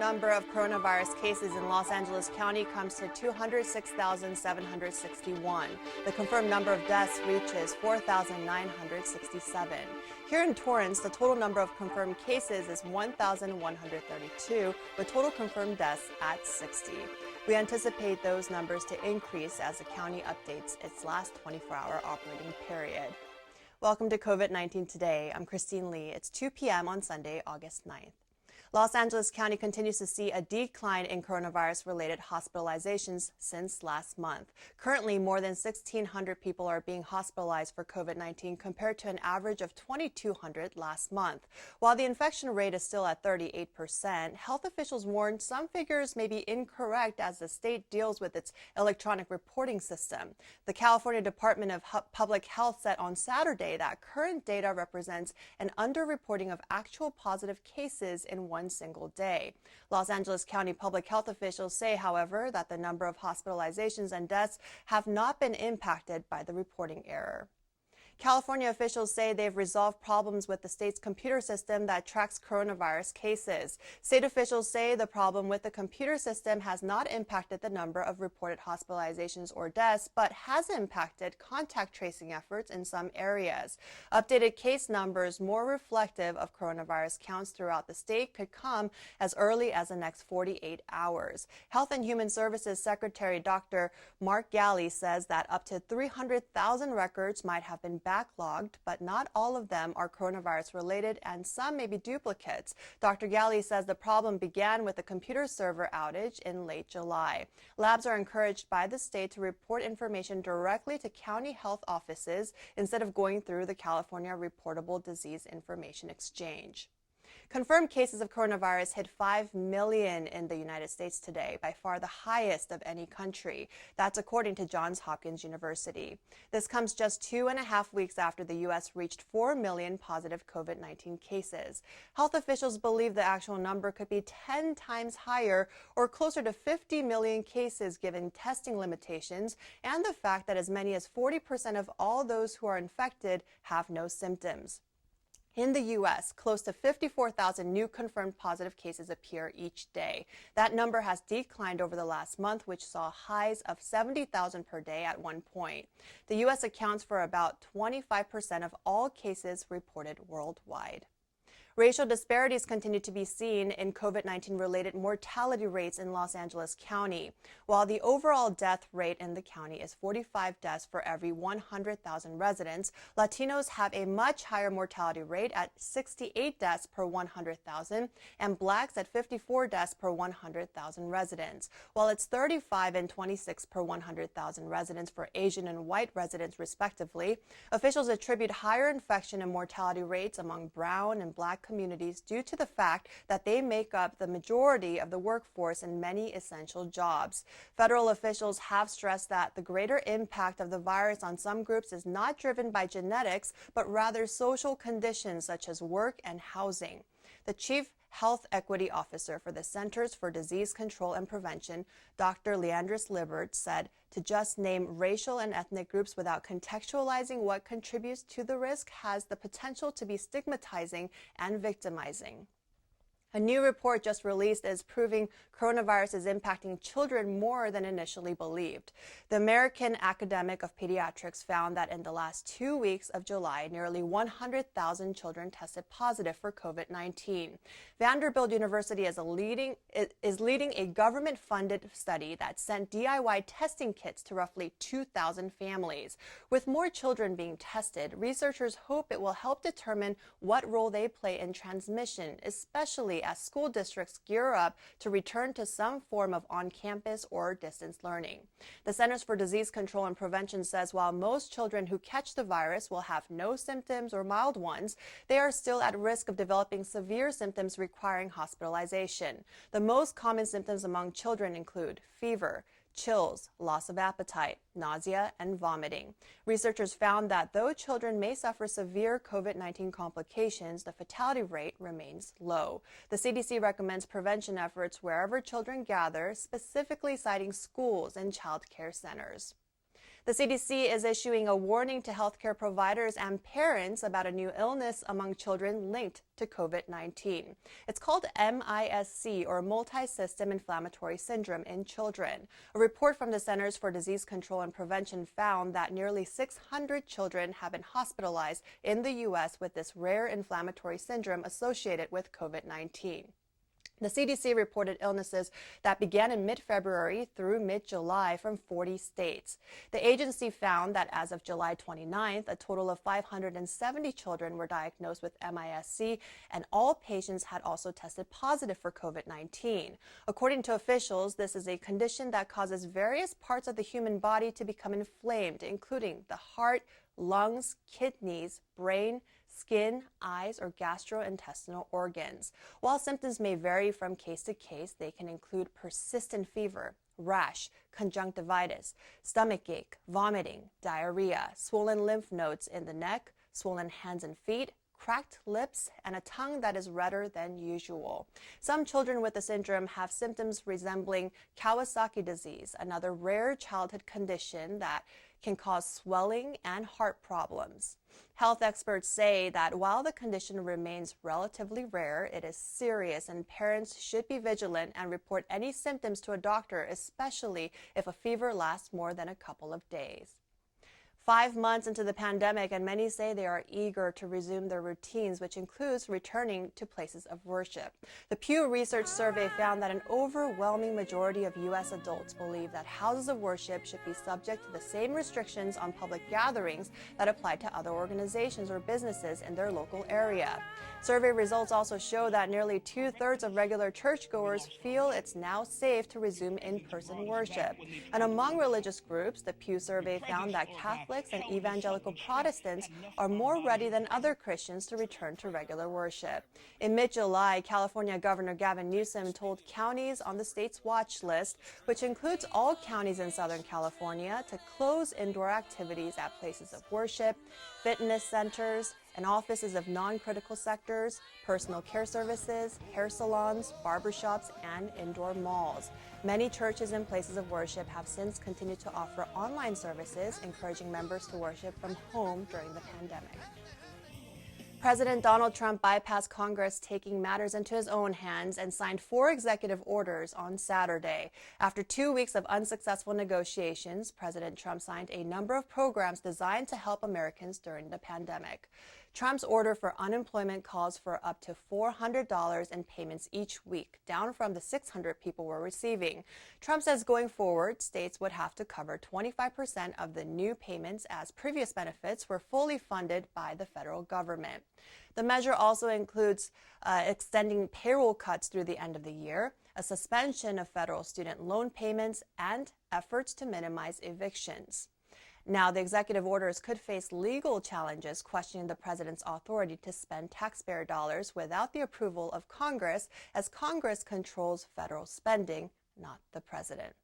number of coronavirus cases in Los Angeles County comes to 206,761. The confirmed number of deaths reaches 4,967. Here in Torrance, the total number of confirmed cases is 1,132, with total confirmed deaths at 60. We anticipate those numbers to increase as the county updates its last 24-hour operating period. Welcome to COVID-19 Today. I'm Christine Lee. It's 2 p.m. on Sunday, August 9th. Los Angeles County continues to see a decline in coronavirus-related hospitalizations since last month. Currently, more than 1,600 people are being hospitalized for COVID-19 compared to an average of 2,200 last month. While the infection rate is still at 38%, health officials warn some figures may be incorrect as the state deals with its electronic reporting system. The California Department of Public Health said on Saturday that current data represents an underreporting of actual positive cases in one single day. Los Angeles County public health officials say, however, that the number of hospitalizations and deaths have not been impacted by the reporting error. California officials say they've resolved problems with the state's computer system that tracks coronavirus cases. State officials say the problem with the computer system has not impacted the number of reported hospitalizations or deaths, but has impacted contact tracing efforts in some areas. Updated case numbers more reflective of coronavirus counts throughout the state could come as early as the next 48 hours. Health and Human Services Secretary Dr. Mark Galley says that up to 300,000 records might have been backlogged, but not all of them are coronavirus related and some may be duplicates. Dr. Galley says the problem began with a computer server outage in late July. Labs are encouraged by the state to report information directly to county health offices instead of going through the California Reportable Disease Information Exchange. Confirmed cases of coronavirus hit 5 million in the United States today, by far the highest of any country. That's according to Johns Hopkins University. This comes just 2.5 weeks after the U.S. reached 4 million positive COVID-19 cases. Health officials believe the actual number could be 10 times higher or closer to 50 million cases given testing limitations and the fact that as many as 40% of all those who are infected have no symptoms. In the U.S., close to 54,000 new confirmed positive cases appear each day. That number has declined over the last month, which saw highs of 70,000 per day at one point. The U.S. accounts for about 25% of all cases reported worldwide. Racial disparities continue to be seen in COVID-19 related mortality rates in Los Angeles County. While the overall death rate in the county is 45 deaths for every 100,000 residents, Latinos have a much higher mortality rate at 68 deaths per 100,000 and blacks at 54 deaths per 100,000 residents. While it's 35 and 26 per 100,000 residents for Asian and white residents respectively, officials attribute higher infection and mortality rates among brown and black communities due to the fact that they make up the majority of the workforce in many essential jobs. Federal officials have stressed that the greater impact of the virus on some groups is not driven by genetics, but rather social conditions such as work and housing. The chief Health Equity Officer for the Centers for Disease Control and Prevention, Dr. Leandris Libert, said to just name racial and ethnic groups without contextualizing what contributes to the risk has the potential to be stigmatizing and victimizing. A new report just released is proving coronavirus is impacting children more than initially believed. The American Academy of Pediatrics found that in the last 2 weeks of July, nearly 100,000 children tested positive for COVID-19. Vanderbilt University is leading a government-funded study that sent DIY testing kits to roughly 2,000 families. With more children being tested, researchers hope it will help determine what role they play in transmission, especially as school districts gear up to return to some form of on-campus or distance learning. The Centers for Disease Control and Prevention says while most children who catch the virus will have no symptoms or mild ones, they are still at risk of developing severe symptoms requiring hospitalization. The most common symptoms among children include fever, chills, loss of appetite, nausea, and vomiting. Researchers found that though children may suffer severe COVID-19 complications, the fatality rate remains low. The CDC recommends prevention efforts wherever children gather, specifically citing schools and child care centers. The CDC is issuing a warning to healthcare providers and parents about a new illness among children linked to COVID-19. It's called MISC, or multi-system inflammatory syndrome in children. A report from the Centers for Disease Control and Prevention found that nearly 600 children have been hospitalized in the U.S. with this rare inflammatory syndrome associated with COVID-19. The CDC reported illnesses that began in mid-February through mid-July from 40 states. The agency found that as of July 29th, a total of 570 children were diagnosed with MISC, and all patients had also tested positive for COVID-19. According to officials, this is a condition that causes various parts of the human body to become inflamed, including the heart, lungs, kidneys, brain, skin, eyes, or gastrointestinal organs. While symptoms may vary from case to case, they can include persistent fever, rash, conjunctivitis, stomachache, vomiting, diarrhea, swollen lymph nodes in the neck, swollen hands and feet, cracked lips, and a tongue that is redder than usual. Some children with the syndrome have symptoms resembling Kawasaki disease, another rare childhood condition that can cause swelling and heart problems. Health experts say that while the condition remains relatively rare, it is serious and parents should be vigilant and report any symptoms to a doctor, especially if a fever lasts more than a couple of days. 5 months into the pandemic, and many say they are eager to resume their routines, which includes returning to places of worship. The Pew Research Survey found that an overwhelming majority of U.S. adults believe that houses of worship should be subject to the same restrictions on public gatherings that apply to other organizations or businesses in their local area. Survey results also show that nearly 2/3 of regular churchgoers feel it's now safe to resume in-person worship. And among religious groups, the Pew Survey found that Catholics and evangelical Protestants are more ready than other Christians to return to regular worship. In mid-July, California Governor Gavin Newsom told counties on the state's watch list, which includes all counties in Southern California, to close indoor activities at places of worship, fitness centers, and offices of non-critical sectors, personal care services, hair salons, barbershops, and indoor malls. Many churches and places of worship have since continued to offer online services, encouraging members to worship from home during the pandemic. President Donald Trump bypassed Congress, taking matters into his own hands, and signed 4 executive orders on Saturday. After 2 weeks of unsuccessful negotiations, President Trump signed a number of programs designed to help Americans during the pandemic. Trump's order for unemployment calls for up to $400 in payments each week, down from the $600 people were receiving. Trump says going forward, states would have to cover 25% of the new payments, as previous benefits were fully funded by the federal government. The measure also includes extending payroll cuts through the end of the year, a suspension of federal student loan payments, and efforts to minimize evictions. Now, the executive orders could face legal challenges questioning the president's authority to spend taxpayer dollars without the approval of Congress, as Congress controls federal spending, not the president.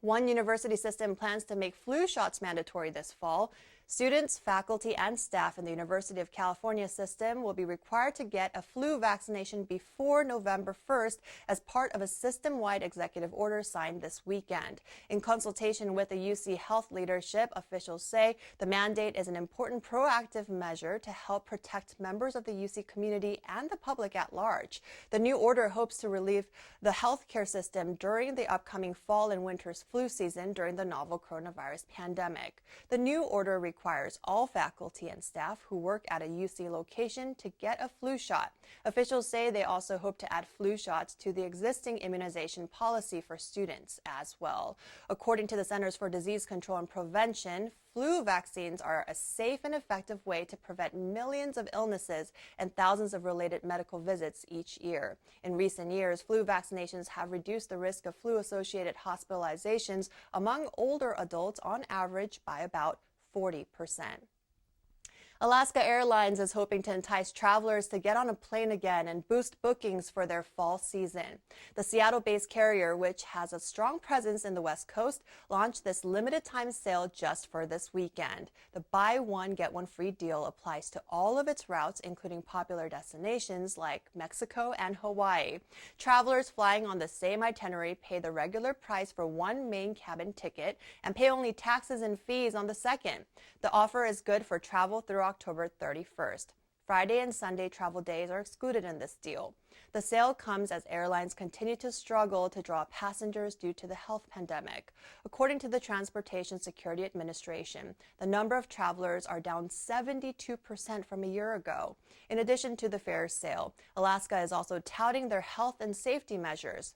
One university system plans to make flu shots mandatory this fall. Students, faculty, and staff in the University of California system will be required to get a flu vaccination before November 1st as part of a system-wide executive order signed this weekend. In consultation with the UC Health leadership, officials say the mandate is an important proactive measure to help protect members of the UC community and the public at large. The new order hopes to relieve the healthcare system during the upcoming fall and winter's flu season during the novel coronavirus pandemic. The new order requires all faculty and staff who work at a UC location to get a flu shot. Officials say they also hope to add flu shots to the existing immunization policy for students as well. According to the Centers for Disease Control and Prevention, flu vaccines are a safe and effective way to prevent millions of illnesses and thousands of related medical visits each year. In recent years, flu vaccinations have reduced the risk of flu-associated hospitalizations among older adults on average by about 40%. Alaska Airlines is hoping to entice travelers to get on a plane again and boost bookings for their fall season. The Seattle-based carrier, which has a strong presence in the West Coast, launched this limited-time sale just for this weekend. The buy one, get one free deal applies to all of its routes, including popular destinations like Mexico and Hawaii. Travelers flying on the same itinerary pay the regular price for one main cabin ticket and pay only taxes and fees on the second. The offer is good for travel through October 31st. Friday and Sunday travel days are excluded in this deal. The sale comes as airlines continue to struggle to draw passengers due to the health pandemic. According to the Transportation Security Administration, the number of travelers are down 72% from a year ago. In addition to the fare sale, Alaska is also touting their health and safety measures.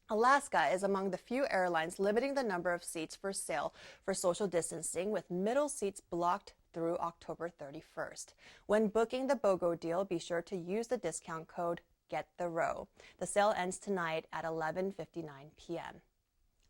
Alaska is among the few airlines limiting the number of seats for sale for social distancing, with middle seats blocked through October 31st. When booking the BOGO deal, be sure to use the discount code GETTHEROW. The sale ends tonight at 11:59 p.m.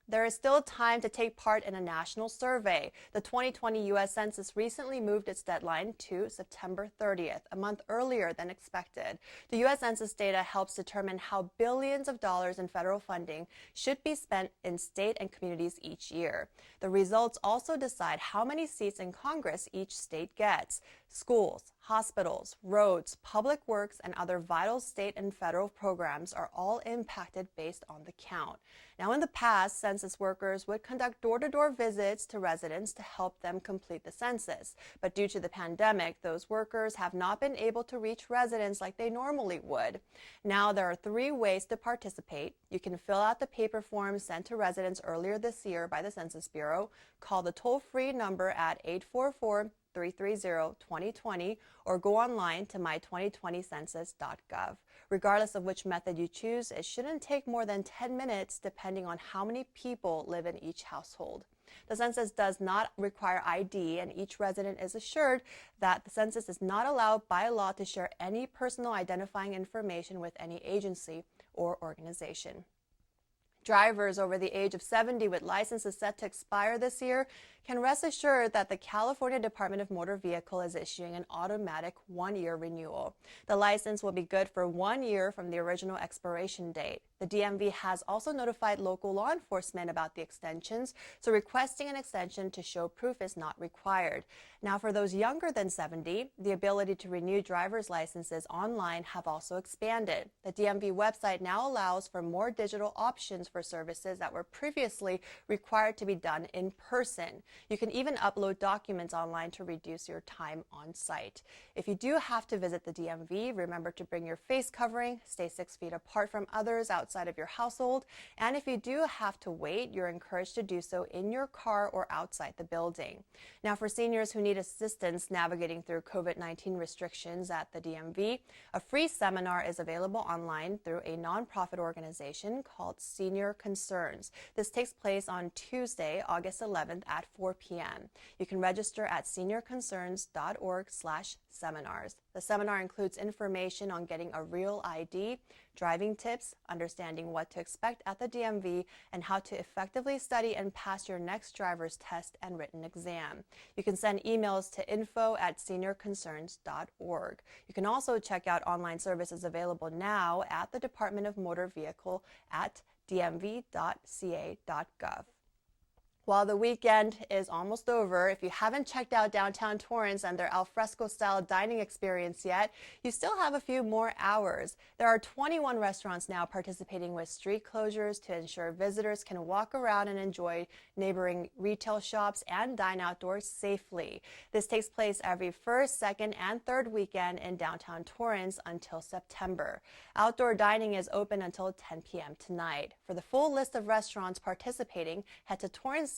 There is still time to take part in a national survey. The 2020 U.S. Census recently moved its deadline to September 30th, a month earlier than expected. The U.S. Census data helps determine how billions of dollars in federal funding should be spent in state and communities each year. The results also decide how many seats in Congress each state gets. Schools, hospitals, roads, public works, and other vital state and federal programs are all impacted based on the count. Now, in the past, census workers would conduct door-to-door visits to residents to help them complete the census. But due to the pandemic, those workers have not been able to reach residents like they normally would. Now, there are 3 ways to participate. You can fill out the paper forms sent to residents earlier this year by the Census Bureau, call the toll-free number at 844-330-2020, or go online to my2020census.gov. Regardless of which method you choose, it shouldn't take more than 10 minutes depending on how many people live in each household. The census does not require ID, and each resident is assured that the census is not allowed by law to share any personal identifying information with any agency or organization. Drivers over the age of 70 with licenses set to expire this year can rest assured that the California Department of Motor Vehicle is issuing an automatic 1-year renewal. The license will be good for 1 year from the original expiration date. The DMV has also notified local law enforcement about the extensions, so requesting an extension to show proof is not required. Now, for those younger than 70, the ability to renew driver's licenses online have also expanded. The DMV website now allows for more digital options for services that were previously required to be done in person. You can even upload documents online to reduce your time on site. If you do have to visit the DMV, remember to bring your face covering, stay 6 feet apart from others outside of your household, and if you do have to wait, you're encouraged to do so in your car or outside the building. Now, for seniors who need assistance navigating through COVID-19 restrictions at the DMV, a free seminar is available online through a nonprofit organization called Senior Concerns. This takes place on Tuesday, August 11th at 4 p.m. You can register at seniorconcerns.org/seminars. The seminar includes information on getting a real ID, driving tips, understanding what to expect at the DMV, and how to effectively study and pass your next driver's test and written exam. You can send emails to info@seniorconcerns.org. You can also check out online services available now at the Department of Motor Vehicle at dmv.ca.gov. While the weekend is almost over, if you haven't checked out downtown Torrance and their alfresco-style dining experience yet, you still have a few more hours. There are 21 restaurants now participating with street closures to ensure visitors can walk around and enjoy neighboring retail shops and dine outdoors safely. This takes place every first, second, and third weekend in downtown Torrance until September. Outdoor dining is open until 10 p.m. tonight. For the full list of restaurants participating, head to torranceca.gov/COVID-19.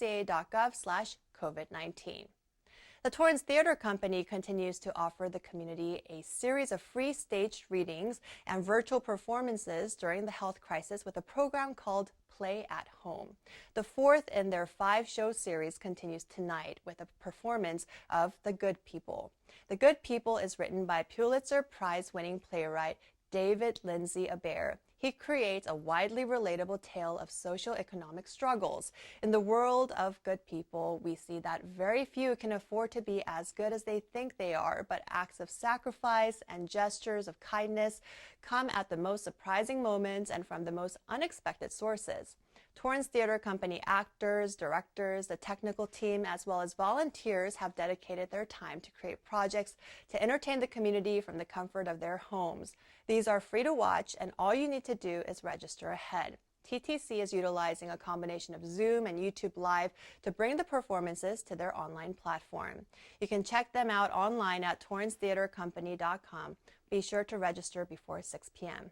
The Torrance Theater Company continues to offer the community a series of free staged readings and virtual performances during the health crisis with a program called Play at Home. The 4th in their 5-show series continues tonight with a performance of The Good People. The Good People is written by Pulitzer Prize-winning playwright David Lindsay Aber. He creates a widely relatable tale of socioeconomic struggles. In the world of good people, we see that very few can afford to be as good as they think they are, but acts of sacrifice and gestures of kindness come at the most surprising moments and from the most unexpected sources. Torrance Theater Company actors, directors, the technical team, as well as volunteers have dedicated their time to create projects to entertain the community from the comfort of their homes. These are free to watch, and all you need to do is register ahead. TTC is utilizing a combination of Zoom and YouTube Live to bring the performances to their online platform. You can check them out online at torrancetheatercompany.com. Be sure to register before 6 p.m.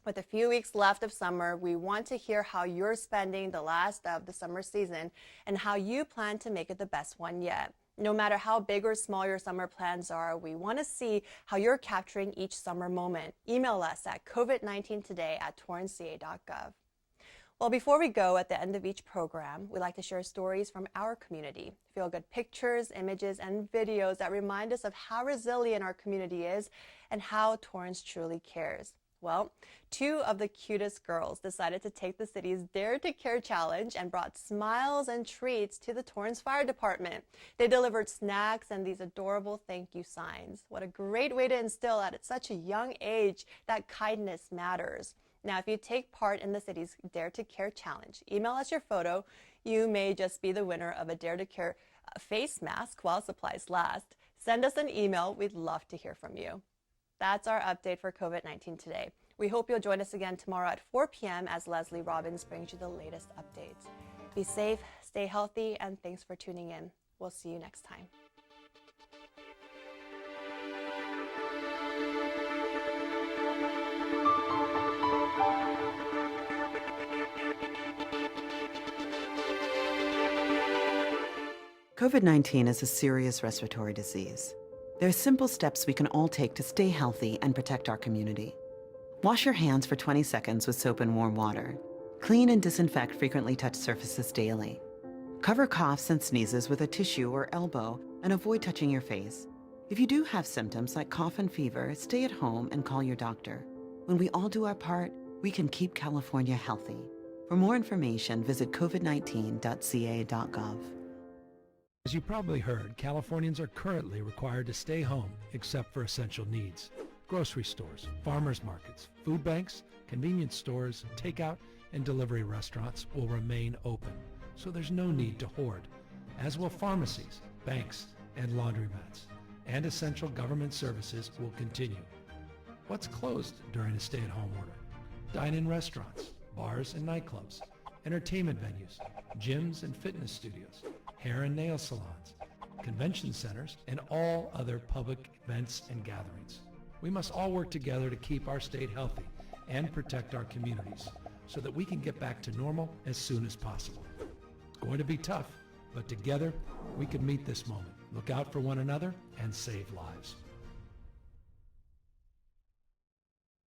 With a few weeks left of summer, we want to hear how you're spending the last of the summer season and how you plan to make it the best one yet. No matter how big or small your summer plans are, we want to see how you're capturing each summer moment. Email us at covid19today@torranceca.gov. Well, before we go, at the end of each program, we like to share stories from our community. Feel-good pictures, images, and videos that remind us of how resilient our community is and how Torrance truly cares. Well, two of the cutest girls decided to take the city's Dare to Care challenge and brought smiles and treats to the Torrance Fire Department. They delivered snacks and these adorable thank you signs. What a great way to instill at such a young age that kindness matters. Now, if you take part in the city's Dare to Care challenge, email us your photo. You may just be the winner of a Dare to Care face mask while supplies last. Send us an email. We'd love to hear from you. That's our update for COVID-19 today. We hope you'll join us again tomorrow at 4 p.m. as Leslie Robbins brings you the latest updates. Be safe, stay healthy, and thanks for tuning in. We'll see you next time. COVID-19 is a serious respiratory disease. There are simple steps we can all take to stay healthy and protect our community. Wash your hands for 20 seconds with soap and warm water. Clean and disinfect frequently touched surfaces daily. Cover coughs and sneezes with a tissue or elbow and avoid touching your face. If you do have symptoms like cough and fever, stay at home and call your doctor. When we all do our part, we can keep California healthy. For more information, visit covid19.ca.gov. As you probably heard, Californians are currently required to stay home except for essential needs. Grocery stores, farmers markets, food banks, convenience stores, takeout, and delivery restaurants will remain open, so there's no need to hoard, as will pharmacies, banks, and laundromats. And essential government services will continue. What's closed during a stay-at-home order? Dine-in restaurants, bars and nightclubs, entertainment venues, gyms and fitness studios, hair and nail salons, convention centers, and all other public events and gatherings. We must all work together to keep our state healthy and protect our communities so that we can get back to normal as soon as possible. It's going to be tough, but together we can meet this moment. Look out for one another and save lives.